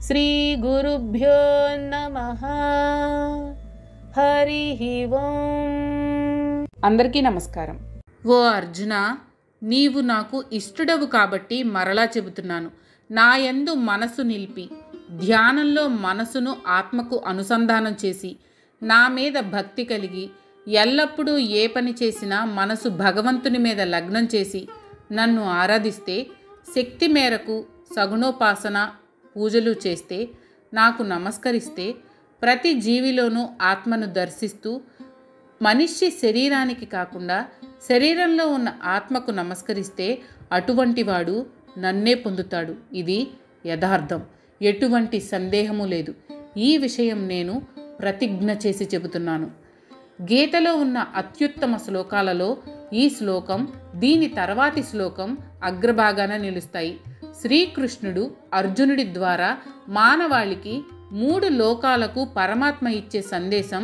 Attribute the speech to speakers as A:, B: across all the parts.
A: శ్రీ గురుభ్యో నమః. హరి ఓం.
B: అందరికీ నమస్కారం. ఓ అర్జున, నీవు నాకు ఇష్టడవు కాబట్టి మరలా చెబుతున్నాను. నా యందు మనసు నిలిపి ధ్యానంలో మనసును ఆత్మకు అనుసంధానం చేసి నా మీద భక్తి కలిగి ఎల్లప్పుడూ ఏ పని చేసినా మనసు భగవంతుని మీద లగ్నం చేసి నన్ను ఆరాధిస్తే, శక్తి మేరకు సగుణోపాసన పూజలు చేస్తే, నాకు నమస్కరిస్తే, ప్రతి జీవిలోనూ ఆత్మను దర్శిస్తూ మనిషి శరీరానికి కాకుండా శరీరంలో ఉన్న ఆత్మకు నమస్కరిస్తే అటువంటి వాడు నన్నే పొందుతాడు. ఇది యథార్థం, ఎటువంటి సందేహము లేదు. ఈ విషయం నేను ప్రతిజ్ఞ చేసి చెబుతున్నాను. గీతలో ఉన్న అత్యుత్తమ శ్లోకాలలో ఈ శ్లోకం, దీని తర్వాతి శ్లోకం అగ్రభాగాన నిలుస్తాయి. శ్రీకృష్ణుడు అర్జునుడి ద్వారా మానవాళికి 3 లోకాలకు పరమాత్మ ఇచ్చే సందేశం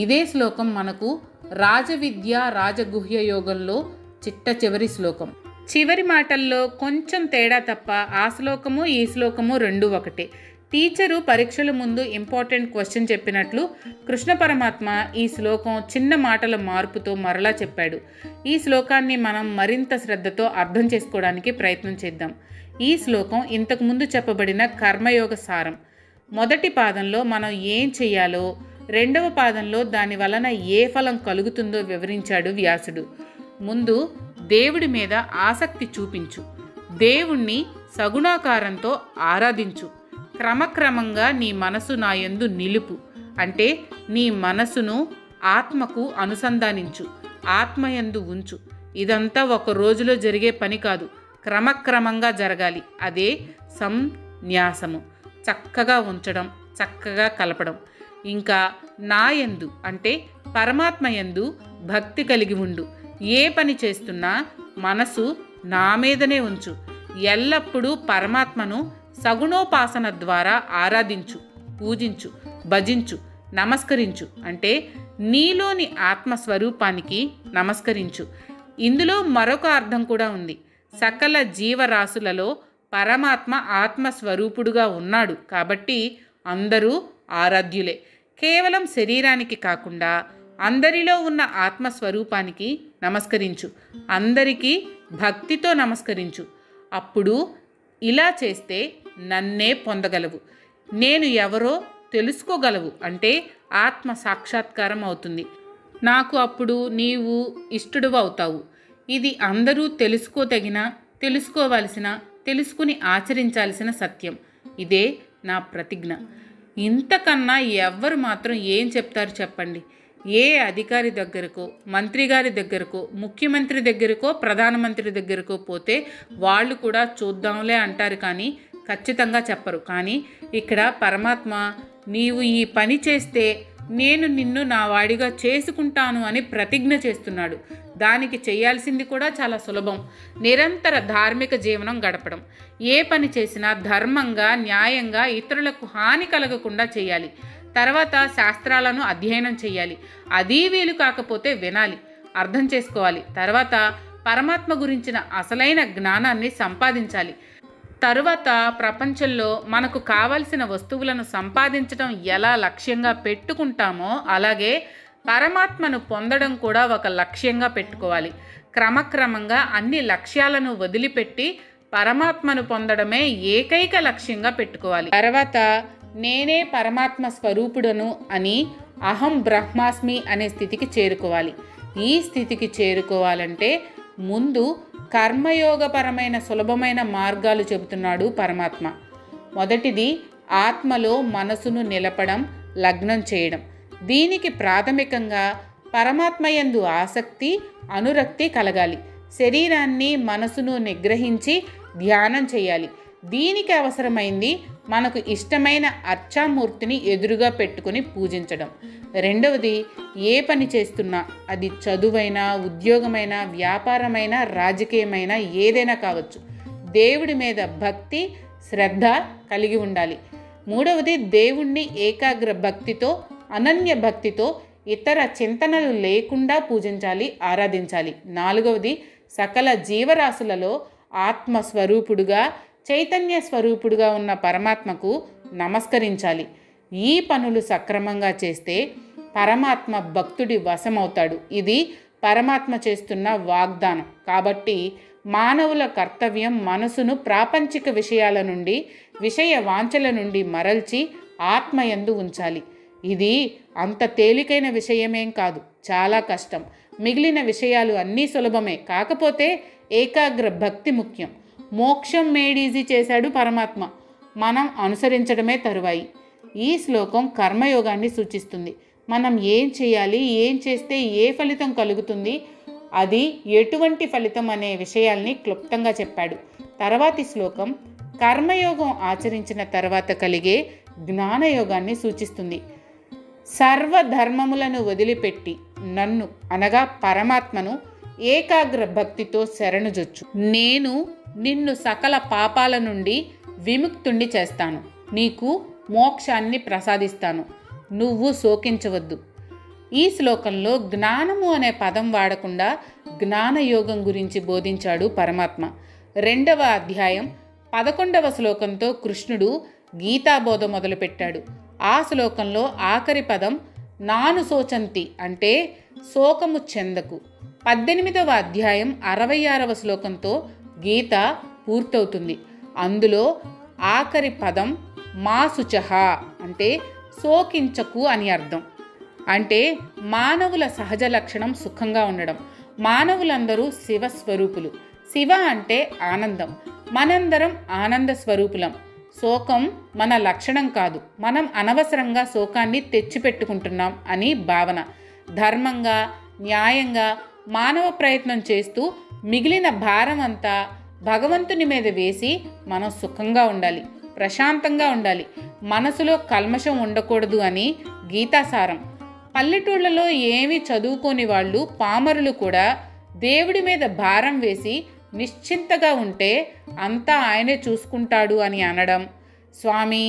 B: ఇదే శ్లోకం మనకు రాజవిద్య రాజగుహ్య యోగంలో చిట్ట చివరి శ్లోకం. చివరి మాటల్లో కొంచెం తేడా తప్ప ఆ శ్లోకము ఈ శ్లోకము రెండూ ఒకటే. టీచరు పరీక్షల ముందు ఇంపార్టెంట్ క్వశ్చన్ చెప్పినట్లు కృష్ణ పరమాత్మ ఈ శ్లోకం చిన్న మాటల మార్పుతో మరలా చెప్పాడు. ఈ శ్లోకాన్ని మనం మరింత శ్రద్ధతో అర్థం చేసుకోవడానికి ప్రయత్నం చేద్దాం. ఈ శ్లోకం ఇంతకుముందు చెప్పబడిన కర్మయోగ సారం. మొదటి పాదంలో మనం ఏం చెయ్యాలో, రెండవ పాదంలో దాని వలన ఏ ఫలం కలుగుతుందో వివరించాడు వ్యాసుడు. ముందు దేవుడి మీద ఆసక్తి చూపించు, దేవుణ్ణి సగుణాకారంతో ఆరాధించు, క్రమక్రమంగా నీ మనసు నా యందు నిలుపు, అంటే నీ మనసును ఆత్మకు అనుసంధానించు, ఆత్మయందు ఉంచు. ఇదంతా ఒక రోజులో జరిగే పని కాదు, క్రమక్రమంగా జరగాలి. అదే సంన్యాసము. చక్కగా ఉంచడం, చక్కగా కలపడం. ఇంకా నాయందు అంటే పరమాత్మయందు భక్తి కలిగి ఉండు. ఏ పని చేస్తున్నా మనసు నా మీదనే ఉంచు. ఎల్లప్పుడూ పరమాత్మను సగుణోపాసన ద్వారా ఆరాధించు, పూజించు, భజించు, నమస్కరించు, అంటే నీలోని ఆత్మస్వరూపానికి నమస్కరించు. ఇందులో మరొక అర్థం కూడా ఉంది. సకల జీవరాశులలో పరమాత్మ ఆత్మస్వరూపుడుగా ఉన్నాడు కాబట్టి అందరూ ఆరాధ్యులే. కేవలం శరీరానికి కాకుండా అందరిలో ఉన్న ఆత్మస్వరూపానికి నమస్కరించు, అందరికీ భక్తితో నమస్కరించు. అప్పుడు ఇలా చేస్తే నన్నే పొందగలవు, నేను ఎవరో తెలుసుకోగలవు, అంటే ఆత్మ సాక్షాత్కారం అవుతుంది. నాకు అప్పుడు నీవు ఇష్టడు అవుతావు. ఇది అందరూ తెలుసుకోవలసిన, తెలుసుకుని ఆచరించాల్సిన సత్యం. ఇదే నా ప్రతిజ్ఞ. ఇంతకన్నా ఎవ్వరు మాత్రం ఏం చెప్తారు చెప్పండి? ఏ అధికారి దగ్గరకో, మంత్రి గారి దగ్గరకో, ముఖ్యమంత్రి దగ్గరకో, ప్రధానమంత్రి దగ్గరకో పోతే వాళ్ళు కూడా చూద్దాంలే అంటారు, కానీ ఖచ్చితంగా చెప్పరు. కానీ ఇక్కడ పరమాత్మ, నీవు ఈ పని చేస్తే నేను నిన్ను నా వాడిగా చేసుకుంటాను అని ప్రతిజ్ఞ చేస్తున్నాడు. దానికి చేయాల్సింది కూడా చాలా సులభం. నిరంతర ధార్మిక జీవనం గడపడం. ఏ పని చేసినా ధర్మంగా, న్యాయంగా, ఇతరులకు హాని కలగకుండా చేయాలి. తర్వాత శాస్త్రాలను అధ్యయనం చేయాలి. అదీ వీలు కాకపోతే వినాలి, అర్థం చేసుకోవాలి. తర్వాత పరమాత్మ గురించిన అసలైన జ్ఞానాన్ని సంపాదించాలి. తరువాత ప్రపంచంలో మనకు కావలసిన వస్తువులను సంపాదించడం ఎలా లక్ష్యంగా పెట్టుకుంటామో అలాగే పరమాత్మను పొందడం కూడా ఒక లక్ష్యంగా పెట్టుకోవాలి. క్రమక్రమంగా అన్ని లక్ష్యాలను వదిలిపెట్టి పరమాత్మను పొందడమే ఏకైక లక్ష్యంగా పెట్టుకోవాలి. తర్వాత నేనే పరమాత్మ స్వరూపుడను అని అహం బ్రహ్మాస్మి అనే స్థితికి చేరుకోవాలి. ఈ స్థితికి చేరుకోవాలంటే ముందు కర్మయోగపరమైన సులభమైన మార్గాలు చెబుతున్నాడు పరమాత్మ. మొదటిది ఆత్మలో మనసును నిలపడం, లగ్నం చేయడం. దీనికి ప్రాథమికంగా పరమాత్మయందు ఆసక్తి, అనురక్తి కలగాలి. శరీరాన్ని, మనసును నిగ్రహించి ధ్యానం చేయాలి. దీనికి అవసరమైంది మనకు ఇష్టమైన అర్చామూర్తిని ఎదురుగా పెట్టుకుని పూజించడం. రెండవది, ఏ పని చేస్తున్నా, అది చదువైనా, ఉద్యోగమైనా, వ్యాపారమైనా, రాజకీయమైనా ఏదైనా కావచ్చు, దేవుడి మీద భక్తి, శ్రద్ధ కలిగి ఉండాలి. మూడవది, దేవుణ్ణి ఏకాగ్ర భక్తితో, అనన్య భక్తితో, ఇతర చింతనలు లేకుండా పూజించాలి, ఆరాధించాలి. నాలుగవది, సకల జీవరాశులలో ఆత్మస్వరూపుడుగా చైతన్య స్వరూపుడుగా ఉన్న పరమాత్మకు నమస్కరించాలి. ఈ పనులు సక్రమంగా చేస్తే పరమాత్మ భక్తుడి వశమవుతాడు. ఇది పరమాత్మ చేస్తున్న వాగ్దానం. కాబట్టి మానవుల కర్తవ్యం మనసును ప్రాపంచిక విషయాల నుండి, విషయ వాంఛల నుండి మరల్చి ఆత్మయందు ఉంచాలి. ఇది అంత తేలికైన విషయమేం కాదు, చాలా కష్టం. మిగిలిన విషయాలు అన్నీ సులభమే. కాకపోతే ఏకాగ్ర భక్తి ముఖ్యం. మోక్షం మేడీజీ చేశాడు పరమాత్మ, మనం అనుసరించడమే తరువాయి. ఈ శ్లోకం కర్మయోగాన్ని సూచిస్తుంది. మనం ఏం చేయాలి, ఏం చేస్తే ఏ ఫలితం కలుగుతుంది, అది ఎటువంటి ఫలితం అనే విషయాల్ని క్లుప్తంగా చెప్పాడు. తర్వాతి శ్లోకం కర్మయోగం ఆచరించిన తర్వాత కలిగే జ్ఞానయోగాన్ని సూచిస్తుంది. సర్వధర్మములను వదిలిపెట్టి నన్ను అనగా పరమాత్మను ఏకాగ్ర భక్తితో శరణుజొచ్చు. నేను నిన్ను సకల పాపాల నుండి విముక్తుణ్ణి చేస్తాను, నీకు మోక్షాన్ని ప్రసాదిస్తాను, నువ్వు శోకించవద్దు. ఈ శ్లోకంలో జ్ఞానము అనే పదం వాడకుండా జ్ఞానయోగం గురించి బోధించాడు పరమాత్మ. 2వ అధ్యాయం 11వ శ్లోకంతో కృష్ణుడు గీతాబోధ మొదలుపెట్టాడు. ఆ శ్లోకంలో ఆఖరి పదం నాను శోచంతి అంటే శోకము చెందకు. 18వ అధ్యాయం 66వ శ్లోకంతో గీత పూర్తవుతుంది. అందులో ఆఖరి పదం మా శుచః అంటే శోకించకు అని అర్థం. అంటే మానవుల సహజ లక్షణం సుఖంగా ఉండడం. మానవులందరూ శివస్వరూపులు. శివ అంటే ఆనందం. మనందరం ఆనంద స్వరూపులం. శోకం మన లక్షణం కాదు, మనం అనవసరంగా శోకాన్ని తెచ్చిపెట్టుకుంటున్నాం అని భావన. ధర్మంగా, న్యాయంగా మానవ ప్రయత్నం చేస్తూ మిగిలిన భారం అంతా భగవంతుని మీద వేసి మనం సుఖంగా ఉండాలి, ప్రశాంతంగా ఉండాలి, మనసులో కల్మషం ఉండకూడదు అని గీతాసారం. పల్లెటూళ్ళలో ఏమీ చదువుకోని వాళ్ళు, పామరులు కూడా దేవుడి మీద భారం వేసి నిశ్చింతగా ఉంటే అంతా ఆయనే చూసుకుంటాడు అని అనడం, స్వామి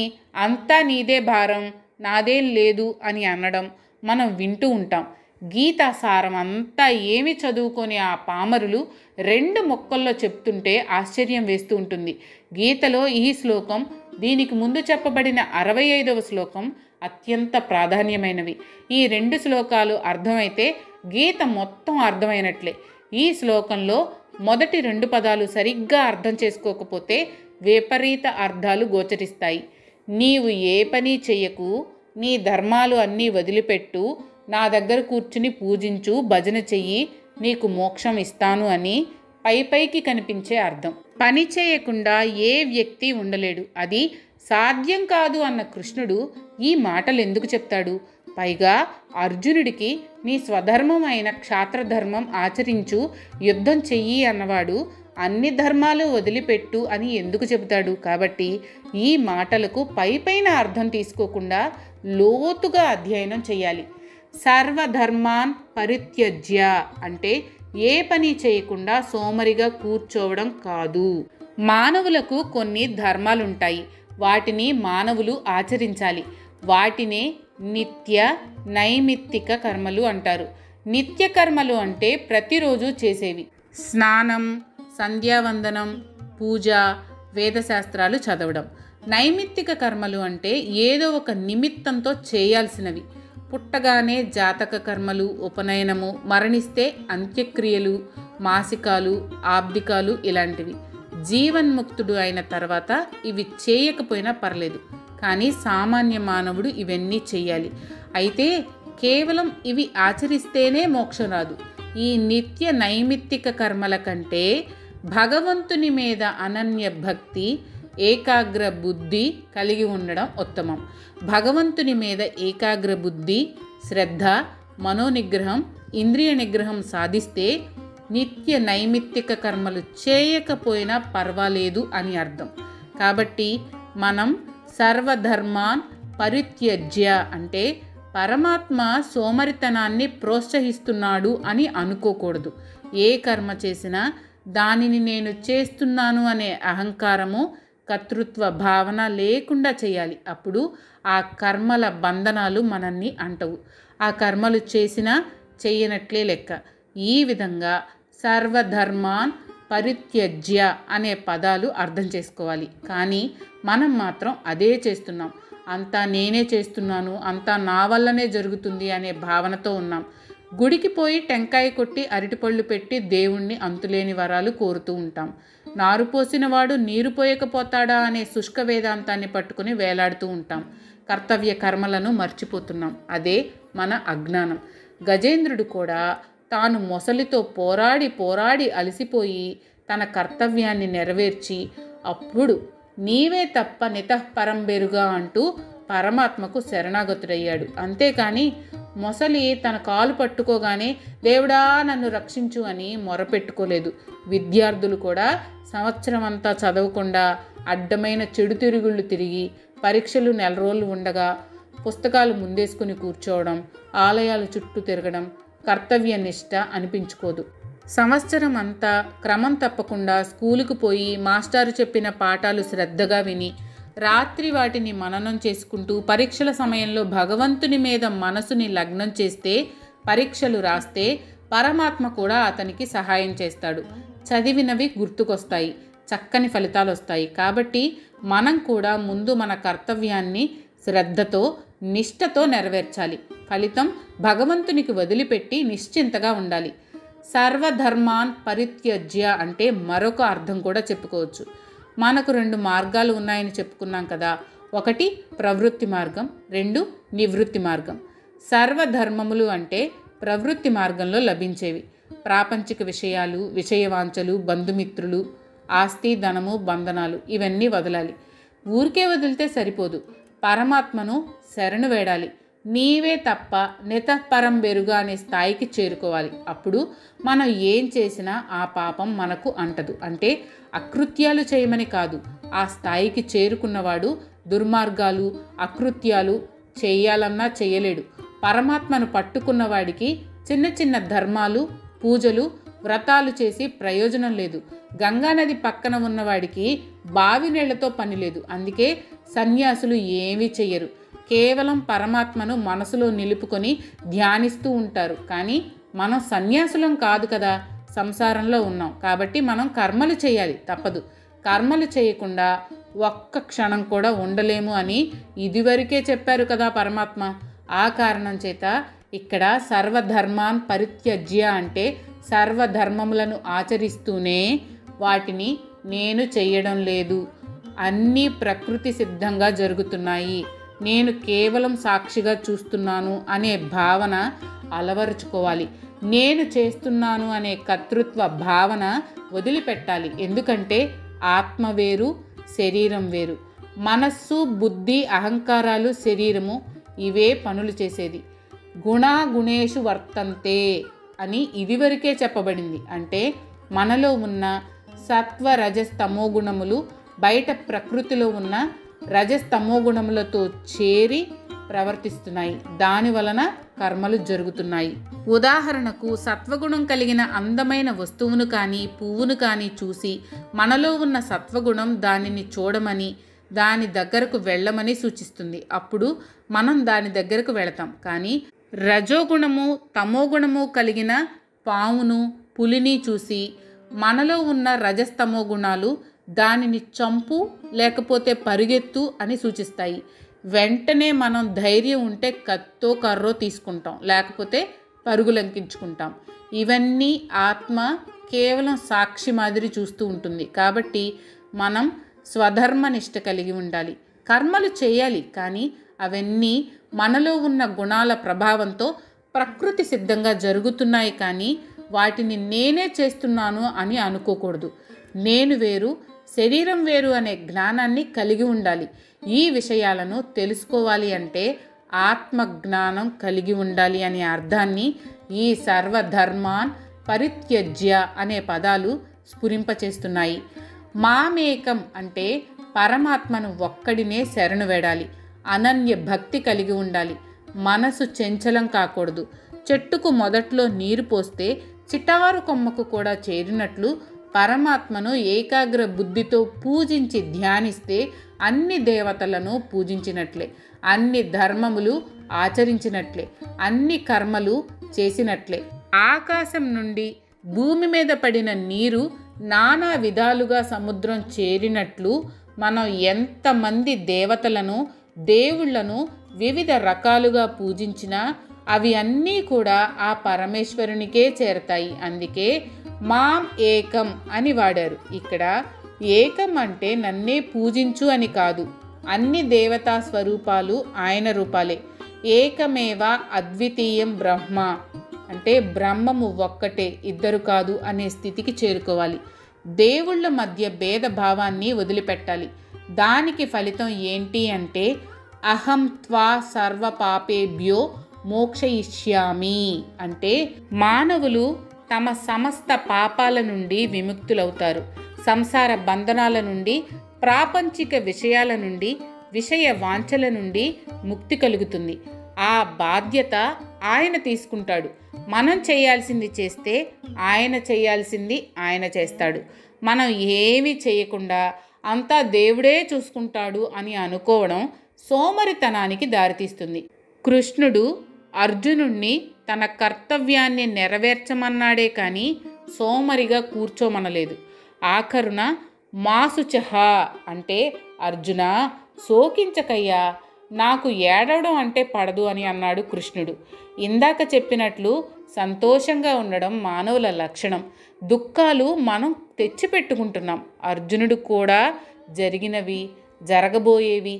B: అంతా నీదే భారం, నాదేం లేదు అని అనడం మనం వింటూ ఉంటాం. గీతాసారం అంతా ఏమి చదువుకొని ఆ పామరులు 2 ముక్కల్లో చెప్తుంటే ఆశ్చర్యం వేస్తూ ఉంటుంది. గీతలో ఈ శ్లోకం, దీనికి ముందు చెప్పబడిన 65వ శ్లోకం అత్యంత ప్రాధాన్యమైనవి. ఈ 2 శ్లోకాలు అర్థమైతే గీత మొత్తం అర్థమైనట్లే. ఈ శ్లోకంలో మొదటి 2 పదాలు సరిగ్గా అర్థం చేసుకోకపోతే విపరీత అర్థాలు గోచరిస్తాయి. నీవు ఏ పని చెయ్యకు, నీ ధర్మాలు అన్నీ వదిలిపెట్టు, నా దగ్గర కూర్చుని పూజించు, భజన చెయ్యి, నీకు మోక్షం ఇస్తాను అని పైపైకి కనిపించే అర్థం. పని చేయకుండా ఏ వ్యక్తి ఉండలేడు, అది సాధ్యం కాదు అన్న కృష్ణుడు ఈ మాటలు ఎందుకు చెప్తాడు? పైగా అర్జునుడికి నీ స్వధర్మం అయిన క్షాత్రధర్మం ఆచరించు, యుద్ధం చెయ్యి అన్నవాడు అన్ని ధర్మాలు వదిలిపెట్టు అని ఎందుకు చెబుతాడు? కాబట్టి ఈ మాటలకు పైపైన అర్థం తీసుకోకుండా లోతుగా అధ్యయనం చేయాలి. సర్వధర్మాన్ పరిత్యజ్య అంటే ఏ పని చేయకుండా సోమరిగా కూర్చోవడం కాదు. మానవులకు కొన్ని ధర్మాలుంటాయి, వాటిని మానవులు ఆచరించాలి. వాటినే నిత్య నైమిత్తిక కర్మలు అంటారు. నిత్య కర్మలు అంటే ప్రతిరోజు చేసేవి. స్నానం, సంధ్యావందనం, పూజ, వేదశాస్త్రాలు చదవడం. నైమిత్తిక కర్మలు అంటే ఏదో ఒక నిమిత్తంతో చేయాల్సినవి. పుట్టగానే జాతక కర్మలు, ఉపనయనము, మరణిస్తే అంత్యక్రియలు, మాసికాలు, ఆబ్దికాలు ఇలాంటివి. జీవన్ముక్తుడు అయిన తర్వాత ఇవి చేయకపోయినా పర్లేదు, కానీ సామాన్య మానవుడు ఇవన్నీ చేయాలి. అయితే కేవలం ఇవి ఆచరిస్తేనే మోక్షం రాదు. ఈ నిత్య నైమిత్తిక కర్మల కంటే భగవంతుని మీద అనన్య భక్తి, ఏకాగ్ర బుద్ధి కలిగి ఉండడం ఉత్తమం. భగవంతుని మీద ఏకాగ్ర బుద్ధి, శ్రద్ధ, మనోనిగ్రహం, ఇంద్రియ నిగ్రహం సాధిస్తే నిత్య నైమిత్తిక కర్మలు చేయకపోయినా పర్వాలేదు అని అర్థం. కాబట్టి మనం సర్వధర్మాన్ పరిత్యజ్య అంటే పరమాత్మ సోమరితనాన్ని ప్రోత్సహిస్తున్నాడు అని అనుకోకూడదు. ఏ కర్మ చేసినా దానిని నేను చేస్తున్నాను అనే అహంకారము, కర్తృత్వ భావన లేకుండా చేయాలి. అప్పుడు ఆ కర్మల బంధనాలు మనల్ని అంటవు. ఆ కర్మలు చేసినా చెయ్యనట్లే లెక్క. ఈ విధంగా సర్వధర్మాన్ పరిత్యజ్య అనే పదాలు అర్థం చేసుకోవాలి. కానీ మనం మాత్రం అదే చేస్తున్నాం. అంతా నేనే చేస్తున్నాను, అంతా నా వల్లనే జరుగుతుంది అనే భావనతో ఉన్నాం. గుడికి పోయి టెంకాయ కొట్టి అరటిపళ్ళు పెట్టి దేవుణ్ణి అంతులేని వరాలు కోరుతూ ఉంటాం. నారు పోసినవాడు నీరు పోయకపోతాడా అనే శుష్క వేదాంతాన్ని పట్టుకుని వేలాడుతూ ఉంటాం. కర్తవ్య కర్మలను మర్చిపోతున్నాం. అదే మన అజ్ఞానం. గజేంద్రుడు కూడా తాను మొసలితో పోరాడి పోరాడి అలసిపోయి తన కర్తవ్యాన్ని నెరవేర్చి అప్పుడు నీవే తప్ప నితఃపరంబెరుగా అంటూ పరమాత్మకు శరణాగతుడయ్యాడు. అంతేకాని మొసలి తన కాలు పట్టుకోగానే దేవుడా నన్ను రక్షించు అని మొరపెట్టుకోలేదు. విద్యార్థులు కూడా సంవత్సరం అంతా చదవకుండా అడ్డమైన చెడు తిరుగుళ్ళు తిరిగి పరీక్షలు నెల రోజులు ఉండగా పుస్తకాలు ముందేసుకుని కూర్చోవడం, ఆలయాల చుట్టూ తిరగడం కర్తవ్య నిష్ట అనిపించుకోదు. సంవత్సరం అంతా క్రమం తప్పకుండా స్కూలుకు పోయి మాస్టారు చెప్పిన పాఠాలు శ్రద్ధగా విని రాత్రి వాటిని మననం చేసుకుంటూ పరీక్షల సమయంలో భగవంతుని మీద మనసుని లగ్నం చేస్తే పరీక్షలు రాస్తే పరమాత్మ కూడా అతనికి సహాయం చేస్తాడు. చదివినవి గుర్తుకొస్తాయి, చక్కని ఫలితాలు వస్తాయి. కాబట్టి మనం కూడా ముందు మన కర్తవ్యాన్ని శ్రద్ధతో నిష్ఠతో నెరవేర్చాలి. ఫలితం భగవంతునికి వదిలిపెట్టి నిశ్చింతగా ఉండాలి. సర్వధర్మాన్ పరిత్యజ్య అంటే మరొక అర్థం కూడా చెప్పుకోవచ్చు. మనకు 2 మార్గాలు ఉన్నాయని చెప్పుకున్నాం కదా. ఒకటి ప్రవృత్తి మార్గం, 2 నివృత్తి మార్గం. సర్వధర్మములు అంటే ప్రవృత్తి మార్గంలో లభించేవి. ప్రాపంచిక విషయాలు, విషయవాంఛలు, బంధుమిత్రులు, ఆస్తి, ధనము, బంధనాలు ఇవన్నీ వదలాలి. ఊరికే వదిలితే సరిపోదు. పరమాత్మను శరణు వేడాలి. నీవే తప్ప నితఃపరంబెరుగా అనే స్థాయికి చేరుకోవాలి. అప్పుడు మనం ఏం చేసినా ఆ పాపం మనకు అంటదు. అంటే అకృత్యాలు చేయమని కాదు, ఆ స్థాయికి చేరుకున్నవాడు దుర్మార్గాలు, అకృత్యాలు చేయాలన్నా చేయలేడు. పరమాత్మను పట్టుకున్నవాడికి చిన్న చిన్న ధర్మాలు, పూజలు, వ్రతాలు చేసి ప్రయోజనం లేదు. గంగానది పక్కన ఉన్నవాడికి బావి నీళ్లతో పని లేదు. అందుకే సన్యాసులు ఏమీ చెయ్యరు. కేవలం పరమాత్మను మనసులో నిలుపుకొని ధ్యానిస్తూ ఉంటారు. కానీ మనం సన్యాసులం కాదు కదా, సంసారంలో ఉన్నాం. కాబట్టి మనం కర్మలు చేయాలి, తప్పదు. కర్మలు చేయకుండా ఒక్క క్షణం కూడా ఉండలేము అని ఇదివరకే చెప్పారు కదా పరమాత్మ. ఆ కారణం చేత ఇక్కడ సర్వధర్మాన్ పరిత్యజ్య అంటే సర్వధర్మములను ఆచరిస్తూనే వాటిని నేను చెయ్యడం లేదు, అన్నీ ప్రకృతి సిద్ధంగా జరుగుతున్నాయి, నేను కేవలం సాక్షిగా చూస్తున్నాను అనే భావన అలవరుచుకోవాలి. నేను చేస్తున్నాను అనే కర్తృత్వ భావన వదిలిపెట్టాలి. ఎందుకంటే ఆత్మ వేరు, శరీరం వేరు. మనస్సు, బుద్ధి, అహంకారాలు, శరీరము ఇవే పనులు చేసేది. గుణేషు వర్తంతే అని ఇదివరకే చెప్పబడింది. అంటే మనలో ఉన్న సత్వ రజస్తమో గుణములు బయట ప్రకృతిలో ఉన్న రజస్తమో గుణములతో చేరి ప్రవర్తిస్తున్నాయి. దాని వలన కర్మలు జరుగుతున్నాయి. ఉదాహరణకు సత్వగుణం కలిగిన అందమైన వస్తువును కానీ పువ్వును కానీ చూసి మనలో ఉన్న సత్వగుణం దానిని చూడమని, దాని దగ్గరకు వెళ్ళమని సూచిస్తుంది. అప్పుడు మనం దాని దగ్గరకు వెళతాం. కానీ రజోగుణము, తమోగుణము కలిగిన పావును, పులిని చూసి మనలో ఉన్న రజస్తమో గుణాలు దానిని చంపు లేకపోతే పరుగెత్తు అని సూచిస్తాయి. వెంటనే మనం ధైర్యం ఉంటే కత్తో కర్రో తీసుకుంటాం, లేకపోతే పరుగులంకించుకుంటాం. ఇవన్నీ ఆత్మ కేవలం సాక్షి మాదిరి చూస్తూ ఉంటుంది. కాబట్టి మనం స్వధర్మనిష్ట కలిగి ఉండాలి. కర్మలు చేయాలి, కానీ అవన్నీ మనలో ఉన్న గుణాల ప్రభావంతో ప్రకృతి సిద్ధంగా జరుగుతున్నాయి. కానీ వాటిని నేనే చేస్తున్నాను అని అనుకోకూడదు. నేను వేరు, శరీరం వేరు అనే జ్ఞానాన్ని కలిగి ఉండాలి. ఈ విషయాలను తెలుసుకోవాలి అంటే ఆత్మజ్ఞానం కలిగి ఉండాలి అనే అర్థాన్ని ఈ సర్వధర్మాన్ పరిత్యజ్య అనే పదాలు స్ఫురింపచేస్తున్నాయి. మామేకం అంటే పరమాత్మను ఒక్కడినే శరణు వేడాలి. అనన్య భక్తి కలిగి ఉండాలి. మనసు చంచలం కాకూడదు. చెట్టుకు మొదట్లో నీరు పోస్తే చిటారు కొమ్మకు కూడా చేరినట్లు పరమాత్మను ఏకాగ్ర బుద్ధితో పూజించి ధ్యానిస్తే అన్ని దేవతలను పూజించినట్లే, అన్ని ధర్మములు ఆచరించినట్లే, అన్ని కర్మలు చేసినట్లే. ఆకాశం నుండి భూమి మీద పడిన నీరు నానా విధాలుగా సముద్రం చేరినట్లు మనం ఎంతమంది దేవతలను దేవుళ్లను వివిధ రకాలుగా పూజించినా అవి అన్నీ కూడా ఆ పరమేశ్వరునికే చేరతాయి. అందుకే మాం ఏకం అని వాడారు. ఇక్కడ ఏకం అంటే నన్నే పూజించు అని కాదు, అన్ని దేవతా స్వరూపాలు ఆయన రూపాలే. ఏకమేవ అద్వితీయం బ్రహ్మ అంటే బ్రహ్మము ఒక్కటే, ఇద్దరు కాదు అనే స్థితికి చేరుకోవాలి. దేవుళ్ళ మధ్య భేదభావాన్ని వదిలిపెట్టాలి. దానికి ఫలితం ఏంటి అంటే అహం త్వా సర్వ పాపేభ్యో మోక్షయిష్యామి అంటే మానవులు తమ సమస్త పాపాల నుండి విముక్తులవుతారు. సంసార బంధనాల నుండి, ప్రాపంచిక విషయాల నుండి, విషయ వాంఛల నుండి ముక్తి కలుగుతుంది. ఆ బాధ్యత ఆయన తీసుకుంటాడు. మనం చేయాల్సింది చేస్తే ఆయన చేయాల్సింది ఆయన చేస్తాడు. మనం ఏమీ చేయకుండా అంతా దేవుడే చూసుకుంటాడు అని అనుకోవడం సోమరితనానికి దారితీస్తుంది. కృష్ణుడు అర్జునుణ్ణి తన కర్తవ్యాన్ని నెరవేర్చమన్నాడే కానీ సోమరిగా కూర్చోమనలేదు. ఆఖరున మాసుచహ అంటే అర్జున శోకించకయ్యా, నాకు ఏడవడం అంటే పడదు అని అన్నాడు కృష్ణుడు. ఇందాక చెప్పినట్లు సంతోషంగా ఉండడం మానవుల లక్షణం. దుఃఖాలు మనం తెచ్చిపెట్టుకుంటున్నాం. అర్జునుడు కూడా జరిగినవి, జరగబోయేవి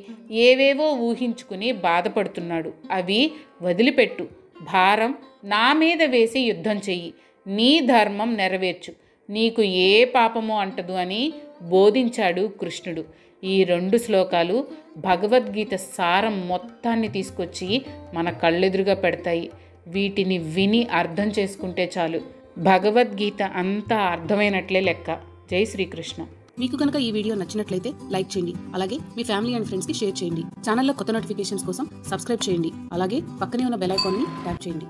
B: ఏవేవో ఊహించుకుని బాధపడుతున్నాడు. అవి వదిలిపెట్టు, భారం నా మీద వేసి యుద్ధం చెయ్యి, నీ ధర్మం నెరవేర్చు, నీకు ఏ పాపమో అంటదు అని బోధించాడు కృష్ణుడు. ఈ 2 శ్లోకాలు భగవద్గీత సారం మొత్తాన్ని తీసుకొచ్చి మన కళ్ళెదురుగా పెడతాయి. వీటిని విని అర్థం చేసుకుంటే చాలు, భగవద్గీత అంతా అర్థమైనట్లే లెక్క. జై శ్రీకృష్ణ.
C: మీకు కనుక ఈ వీడియో నచ్చినట్లయితే లైక్ చేయండి. అలాగే మీ ఫ్యామిలీ అండ్ ఫ్రెండ్స్కి షేర్ చేయండి. ఛానల్లో కొత్త నోటిఫికేషన్స్ కోసం సబ్స్క్రైబ్ చేయండి. అలాగే పక్కనే ఉన్న బెల్ ఐకాన్ని ట్యాప్ చేయండి.